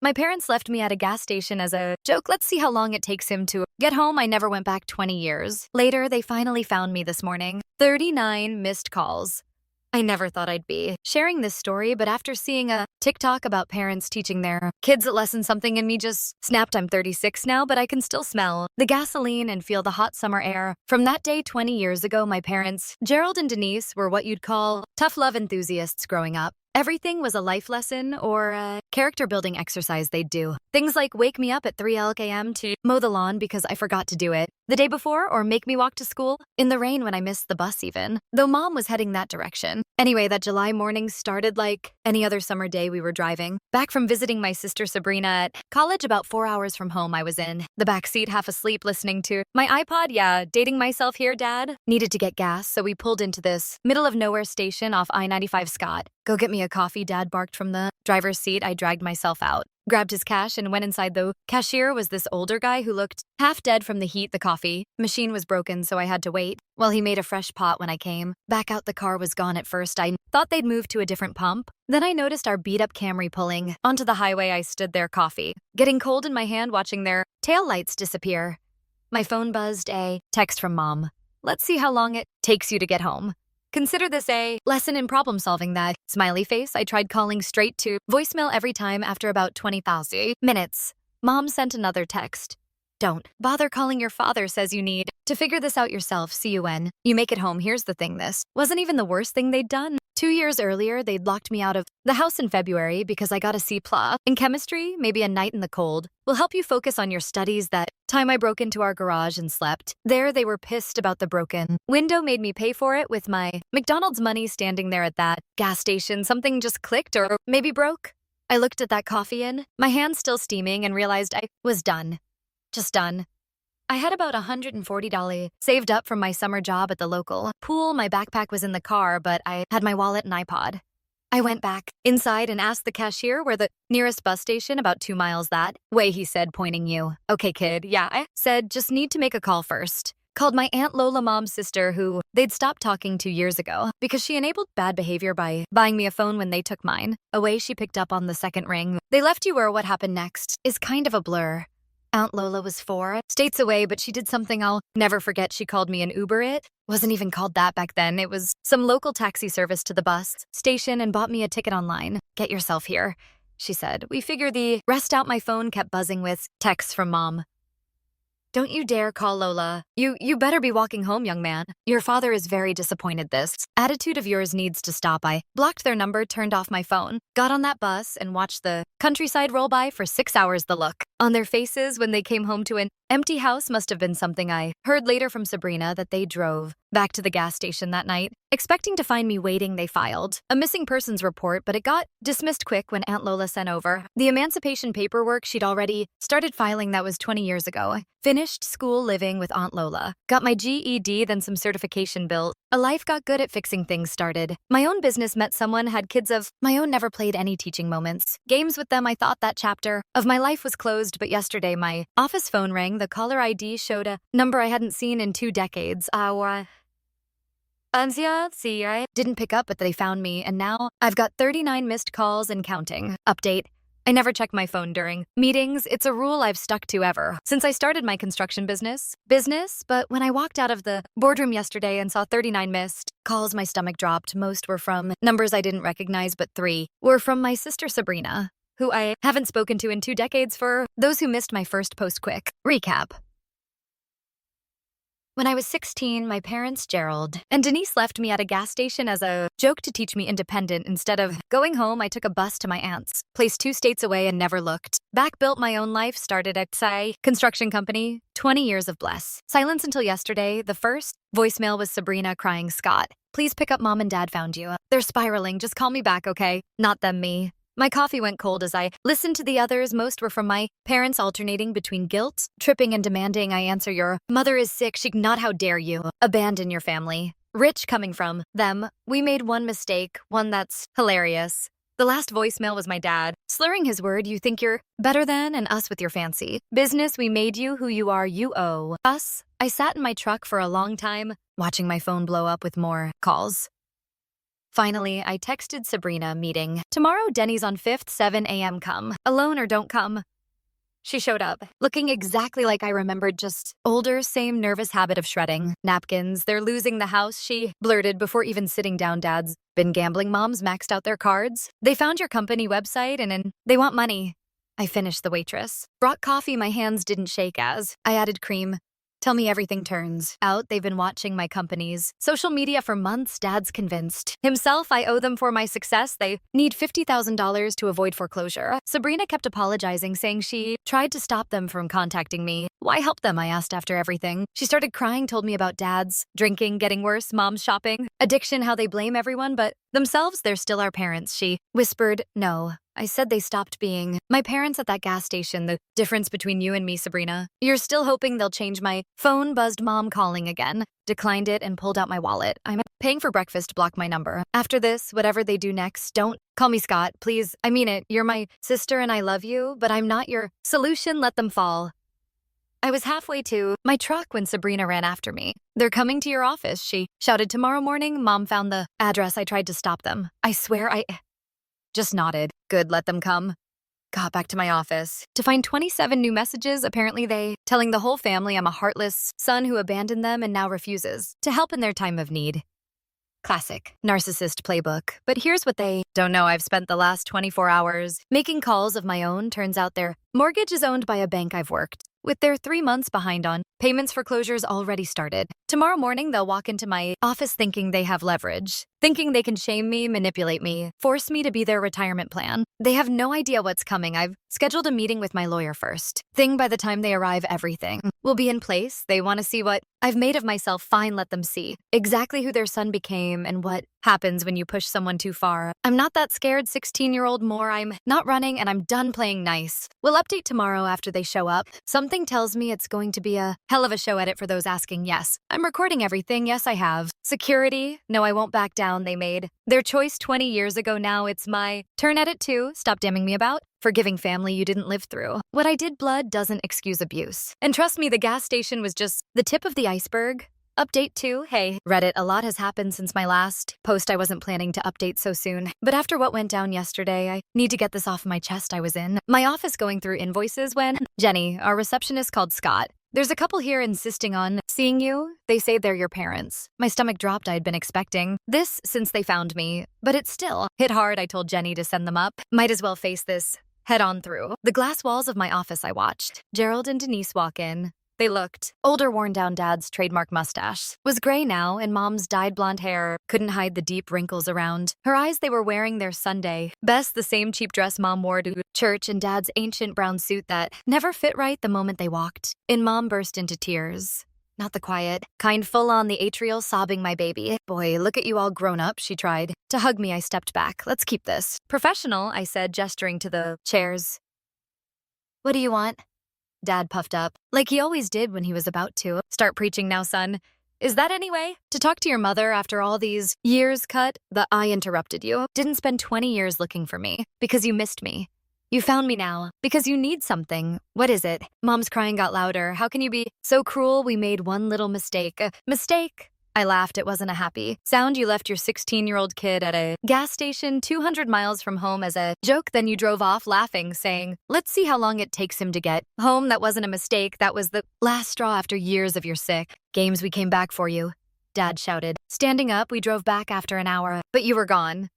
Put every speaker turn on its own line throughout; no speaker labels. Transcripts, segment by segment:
My parents left me at a gas station as a joke. Let's see how long it takes him to get home. I never went back 20 years. Later, they finally found me this morning. 39 missed calls. I never thought I'd be sharing this story, but after seeing a TikTok about parents teaching their kids a lesson, something in me just snapped. I'm 36 now, but I can still smell the gasoline and feel the hot summer air. From that day 20 years ago, my parents, Gerald and Denise, were what you'd call tough love enthusiasts growing up. Everything was a life lesson or a character building exercise they'd do. Things like wake me up at 3 a.m. to mow the lawn because I forgot to do it the day before, or make me walk to school in the rain when I missed the bus even, though mom was heading that direction. Anyway, that July morning started like any other summer day. We were driving back from visiting my sister Sabrina at college, about 4 hours from home. I was in the back seat, half asleep, listening to my iPod. Yeah, dating myself here, Dad. Needed to get gas, so we pulled into this middle of nowhere station off I-95 Scott. Go get me a coffee, Dad barked from the driver's seat. I dragged myself out, grabbed his cash, and went inside. The cashier was this older guy who looked half dead from the heat. The coffee machine was broken, so I had to wait while he made a fresh pot. When I came back out, the car was gone. At first, I thought they'd moved to a different pump. Then I noticed our beat-up Camry pulling onto the highway. I stood there, coffee getting cold in my hand, watching their taillights disappear. My phone buzzed. A text from Mom. Let's see how long it takes you to get home. Consider this a lesson in problem solving. That smiley face. I tried calling straight to voicemail every time. After about 20,000 minutes, Mom sent another text. Don't bother calling. Your father says you need to figure this out yourself. See you when you make it home. Here's the thing, this wasn't even the worst thing they'd done. 2 years earlier, they'd locked me out of the house in February because I got a C+ in chemistry. Maybe a night in the cold will help you focus on your studies. That time I broke into our garage and slept there. They were pissed about the broken window, made me pay for it with my McDonald's money. Standing there at that gas station, something just clicked, or maybe broke. I looked at that coffee in my hand, still steaming, and realized I was done. Just done. I had about $140 saved up from my summer job at the local pool. My backpack was in the car, but I had my wallet and iPod. I went back inside and asked the cashier where the nearest bus station. About 2 miles that way, he said, pointing you. Okay, kid. Yeah, I said, just need to make a call first. Called my Aunt Lola, Mom's sister, who they'd stopped talking 2 years ago because she enabled bad behavior by buying me a phone when they took mine away. She picked up on the second ring. They left you, where what happened next is kind of a blur. Aunt Lola was 4 states away, but she did something I'll never forget. She called me an Uber. It wasn't even called that back then. It was some local taxi service to the bus station, and bought me a ticket online. Get yourself here, she said. We figure the rest out. My phone kept buzzing with texts from Mom. Don't you dare call Lola. You better be walking home, young man. Your father is very disappointed. This attitude of yours needs to stop. I blocked their number, turned off my phone, got on that bus, and watched the countryside roll by for 6 hours. The look on their faces when they came home to an empty house must have been something I heard later from Sabrina, that they drove back to the gas station that night, expecting to find me waiting. They filed a missing persons report, but it got dismissed quick when Aunt Lola sent over the emancipation paperwork she'd already started filing. That was 20 years ago. I finished school living with Aunt Lola, got my GED, then some certification built. A life, got good at fixing things, started my own business, met someone, had kids of my own. Never played any teaching games with them. I thought that chapter of my life was closed, but yesterday my office phone rang. The caller ID showed a number I hadn't seen in 2 decades. I didn't pick up, but they found me, and now I've got 39 missed calls and counting. Update. I never check my phone during meetings. It's a rule I've stuck to ever since I started my construction business. But when I walked out of the boardroom yesterday and saw 39 missed calls, my stomach dropped. Most were from numbers I didn't recognize, but 3 were from my sister Sabrina, who I haven't spoken to in 2 decades. For those who missed my first post, quick recap. When I was 16, my parents, Gerald and Denise, left me at a gas station as a joke to teach me independent. Instead of going home, I took a bus to my aunt's place 2 states away and never looked back. Built my own life, started at Psy Construction Company. 20 years of bliss. Silence until yesterday. The first voicemail was Sabrina crying, Scott, please pick up. Mom and Dad found you. They're spiraling. Just call me back, okay? Not them, me. My coffee went cold as I listened to the others. Most were from my parents, alternating between guilt, tripping, and demanding I answer. Your mother is sick. She not. How dare you abandon your family? Rich, coming from them. We made one mistake, one that's hilarious. The last voicemail was my dad, slurring his word. You think you're better than, and us with your fancy business. We made you who you are. You owe us. I sat in my truck for a long time, watching my phone blow up with more calls. Finally, I texted Sabrina, meeting. Tomorrow, Denny's on 5th, 7 a.m. Come. Alone or don't come. She showed up, looking exactly like I remembered, just older, same nervous habit of shredding. Napkins, they're losing the house, she blurted before even sitting down. Dad's been gambling. Moms maxed out their cards. They found your company website and they want money. I finished the waitress. Brought coffee, my hands didn't shake as I added cream. Tell me everything turns out. They've been watching my company's social media for months. Dad's convinced himself I owe them for my success. They need $50,000 to avoid foreclosure. Sabrina kept apologizing, saying she tried to stop them from contacting me. Why help them? I asked after everything. She started crying, told me about Dad's drinking getting worse, Mom's shopping, addiction, how they blame everyone, but themselves, they're still our parents. She whispered, no. I said they stopped being my parents at that gas station. The difference between you and me, Sabrina. You're still hoping they'll change. My phone buzzed. Mom calling again. Declined it and pulled out my wallet. I'm paying for breakfast. Block my number. After this, whatever they do next, don't call me Scott, please. I mean it. You're my sister and I love you, but I'm not your solution. Let them fall. I was halfway to my truck when Sabrina ran after me. They're coming to your office, she shouted. Tomorrow morning. Mom found the address. I tried to stop them. I swear I just nodded. Good, let them come. Got back to my office to find 27 new messages. Apparently they telling the whole family I'm a heartless son who abandoned them and now refuses to help in their time of need. Classic narcissist playbook. But here's what they don't know. I've spent the last 24 hours making calls of my own. Turns out their mortgage is owned by a bank I've worked with. Their 3 months behind on payments. Foreclosures already started. Tomorrow morning, they'll walk into my office thinking they have leverage, thinking they can shame me, manipulate me, force me to be their retirement plan. They have no idea what's coming. I've scheduled a meeting with my lawyer first. By the time they arrive, everything will be in place. They want to see what I've made of myself. Fine, let them see exactly who their son became and what happens when you push someone too far. I'm not that scared, 16-year-old more. I'm not running and I'm done playing nice. We'll update tomorrow after they show up. Something tells me it's going to be a hell of a show. Edit for those asking. Yes, I'm recording everything. Yes, I have. Security. No, I won't back down. They made their choice 20 years ago. Now it's my turn. Edit 2. Stop damning me about forgiving family you didn't live through. What I did, blood doesn't excuse abuse. And trust me, the gas station was just the tip of the iceberg. Update 2. Hey, Reddit, a lot has happened since my last post. I wasn't planning to update so soon, but after what went down yesterday, I need to get this off my chest. I was in my office going through invoices when Jenny, our receptionist, called. Scott, there's a couple here insisting on seeing you. They say they're your parents. My stomach dropped. I'd been expecting this since they found me, but it still hit hard. I told Jenny to send them up. Might as well face this head on. Through the glass walls of my office, I watched Gerald and Denise walk in. They looked older. Worn down. Dad's trademark mustache was gray now, and Mom's dyed blonde hair couldn't hide the deep wrinkles around her eyes. They were wearing their Sunday best, the same cheap dress Mom wore to church, and Dad's ancient brown suit that never fit right the moment they walked in. Mom burst into tears. Not the quiet kind, full on the atrial, sobbing, my baby. Boy, look at you all grown up. She tried to hug me. I stepped back. Let's keep this professional, I said, gesturing to the chairs. What do you want? Dad puffed up, like he always did when he was about to start preaching. Now, son, is that any way to talk to your mother after all these years? Cut the I interrupted you. Didn't spend 20 years looking for me because you missed me. You found me now because you need something. What is it? Mom's crying got louder. How can you be so cruel? We made one little mistake. A mistake? I laughed. It wasn't a happy sound. You left your 16-year-old kid at a gas station 200 miles from home as a joke. Then you drove off laughing, saying, let's see how long it takes him to get home. That wasn't a mistake. That was the last straw after years of your sick games. We came back for you, Dad shouted. Standing up, we drove back after an hour, but you were gone.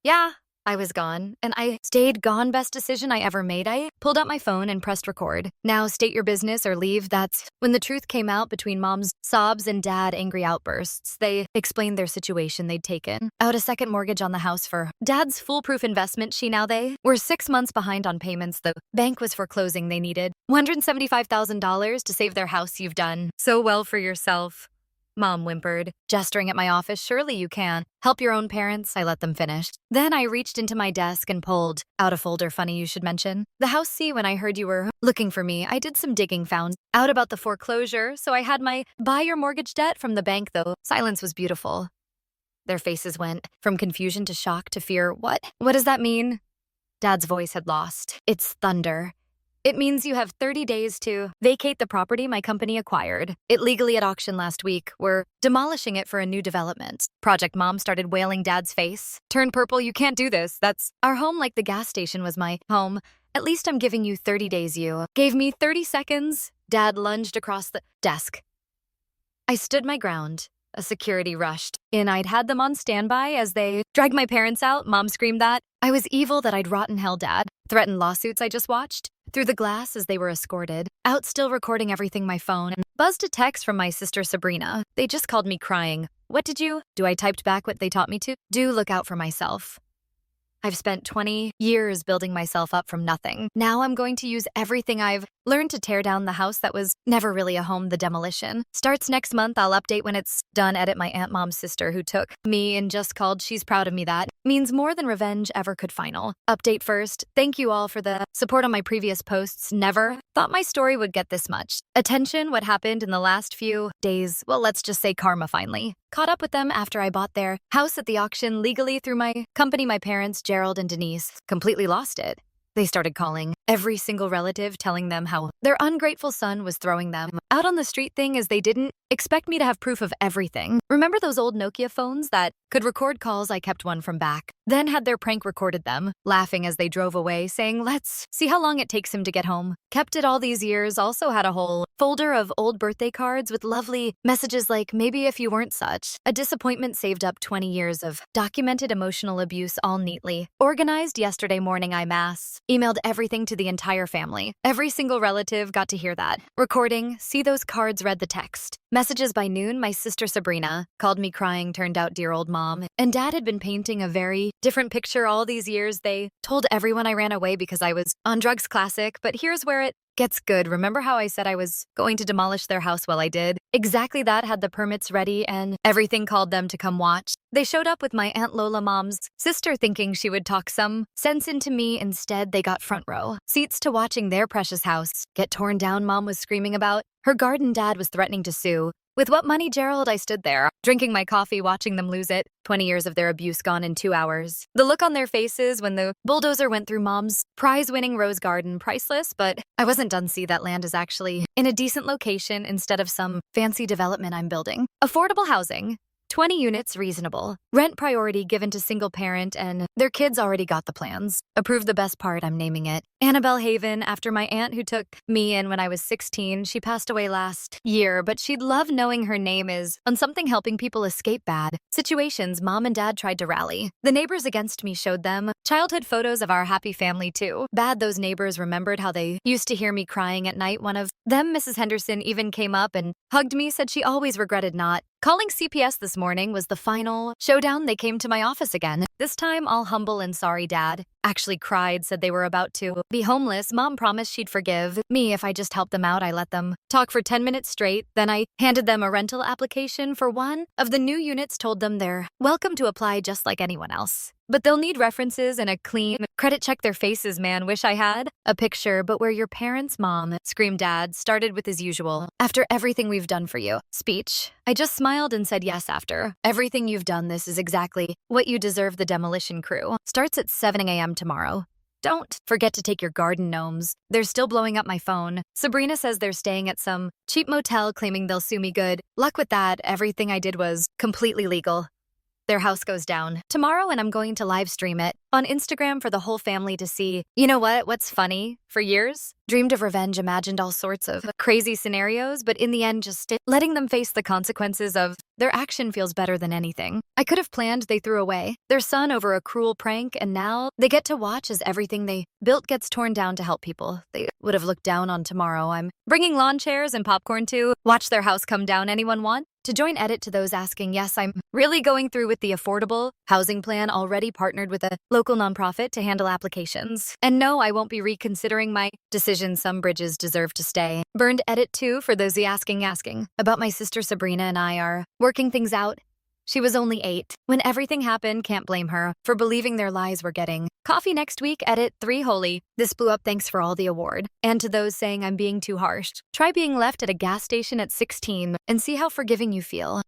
Yeah, I was gone, and I stayed gone. Best decision I ever made. I pulled out my phone and pressed record. Now state your business or leave. That's when the truth came out between Mom's sobs and Dad angry outbursts. They explained their situation. They'd taken out a second mortgage on the house for Dad's foolproof investment. Now they were 6 months behind on payments. The bank was foreclosing. They needed $175,000 to save their house. You've done so well for yourself, Mom whimpered, gesturing at my office. Surely you can help your own parents. I let them finish. Then I reached into my desk and pulled out a folder. Funny you should mention the house. See, when I heard you were looking for me, I did some digging, found out about the foreclosure, so I had my buy your mortgage debt from the bank, though. Silence was beautiful. Their faces went from confusion to shock to fear. What does that mean? Dad's voice had lost its thunder. It means you have 30 days to vacate the property my company acquired. It legally at auction last week. We're demolishing it for a new development. Project Mom started wailing Dad's face. Turn purple, you can't do this. That's our home, like the gas station was my home. At least I'm giving you 30 days. You gave me 30 seconds. Dad lunged across the desk. I stood my ground. A security rushed in. I'd had them on standby as they dragged my parents out. Mom screamed that I was evil, that I'd rot in hell. Dad threatened lawsuits. I just watched through the glass as they were escorted out, still recording everything. My phone and buzzed a text from my sister Sabrina. They just called me crying. What did you do? I typed back what they taught me to do. Look out for myself. I've spent 20 years building myself up from nothing. Now I'm going to use everything I've learned to tear down the house that was never really a home. The demolition starts next month. I'll update when it's done. Edit, my Aunt Mom's sister who took me and just called. She's proud of me. That means more than revenge ever could. Final update first. Thank you all for the support on my previous posts. Never thought my story would get this much attention. What happened in the last few days? Well, let's just say karma finally caught up with them after I bought their house at the auction legally through my company. My parents, Gerald and Denise, completely lost it. They started calling every single relative, telling them how their ungrateful son was throwing them out on the street. Thing is, they didn't expect me to have proof of everything. Remember those old Nokia phones that could record calls? I kept one from back, then had their prank recorded them, laughing as they drove away, saying, let's see how long it takes him to get home. Kept it all these years. Also had a whole folder of old birthday cards with lovely messages like, maybe if you weren't such a disappointment. Saved up 20 years of documented emotional abuse, all neatly organized. Yesterday morning, I mass emailed everything to the entire family. Every single relative got to hear that recording, see those cards, read the text messages. By noon, my sister Sabrina called me crying. Turned out dear old Mom and Dad had been painting a very different picture all these years. They told everyone I ran away because I was on drugs. Classic, but here's where it gets good. Remember how I said I was going to demolish their house? Well, I did exactly that. Had the permits ready and everything. Called them to come watch. They showed up with my Aunt Lola, Mom's sister, thinking she would talk some sense into me. Instead, they got front row seats to watching their precious house get torn down. Mom was screaming about her garden. Dad was threatening to sue. With what money, Gerald? I stood there, drinking my coffee, watching them lose it. 20 years of their abuse gone in 2 hours. The look on their faces when the bulldozer went through Mom's prize-winning rose garden, priceless. But I wasn't done. See, that land is actually in a decent location instead of some fancy development I'm building. Affordable housing. 20 units, reasonable. Rent priority given to single parent, and their kids already got the plans. Approved. The best part, I'm naming it Annabelle Haven, after my aunt who took me in when I was 16. She passed away last year, but she'd love knowing her name is on something helping people escape bad situations. Mom and Dad tried to rally the neighbors against me, showed them childhood photos of our happy family too. Bad, those neighbors remembered how they used to hear me crying at night. One of them, Mrs. Henderson, even came up and hugged me, said she always regretted not calling CPS this morning. Was the final showdown. They came to my office again, this time all humble and sorry. Dad actually cried, said they were about to be homeless. Mom promised she'd forgive me if I just helped them out. I let them talk for 10 minutes straight. Then I handed them a rental application for one of the new units, told them they're welcome to apply just like anyone else, but they'll need references and a clean credit check. Their faces, man, wish I had a picture. But where your parents? Mom screamed. Dad started with his usual, after everything we've done for you speech. I just smiled and said, yes, after everything you've done, this is exactly what you deserve. The demolition crew starts at 7 a.m. tomorrow. Don't forget to take your garden gnomes. They're still blowing up my phone. Sabrina says they're staying at some cheap motel, claiming they'll sue me. Good luck with that. Everything I did was completely legal. Their house goes down tomorrow, and I'm going to live stream it on Instagram for the whole family to see. You know what? What's funny? For years, dreamed of revenge, imagined all sorts of crazy scenarios, but in the end, just letting them face the consequences of their action feels better than anything I could have planned. They threw away their son over a cruel prank, and now they get to watch as everything they built gets torn down to help people they would have looked down on. Tomorrow, I'm bringing lawn chairs and popcorn to watch their house come down. Anyone want to join? Edit, to those asking, yes, I'm really going through with the affordable housing plan, already partnered with a local nonprofit to handle applications. And no, I won't be reconsidering my decision. Some bridges deserve to stay burned. Edit, too, for those asking about my sister Sabrina and I are working things out. She was only 8 when everything happened. Can't blame her for believing their lies were getting coffee next week. Edit, 3 holy. This blew up. Thanks for all the award. And to those saying I'm being too harsh, try being left at a gas station at 16 and see how forgiving you feel.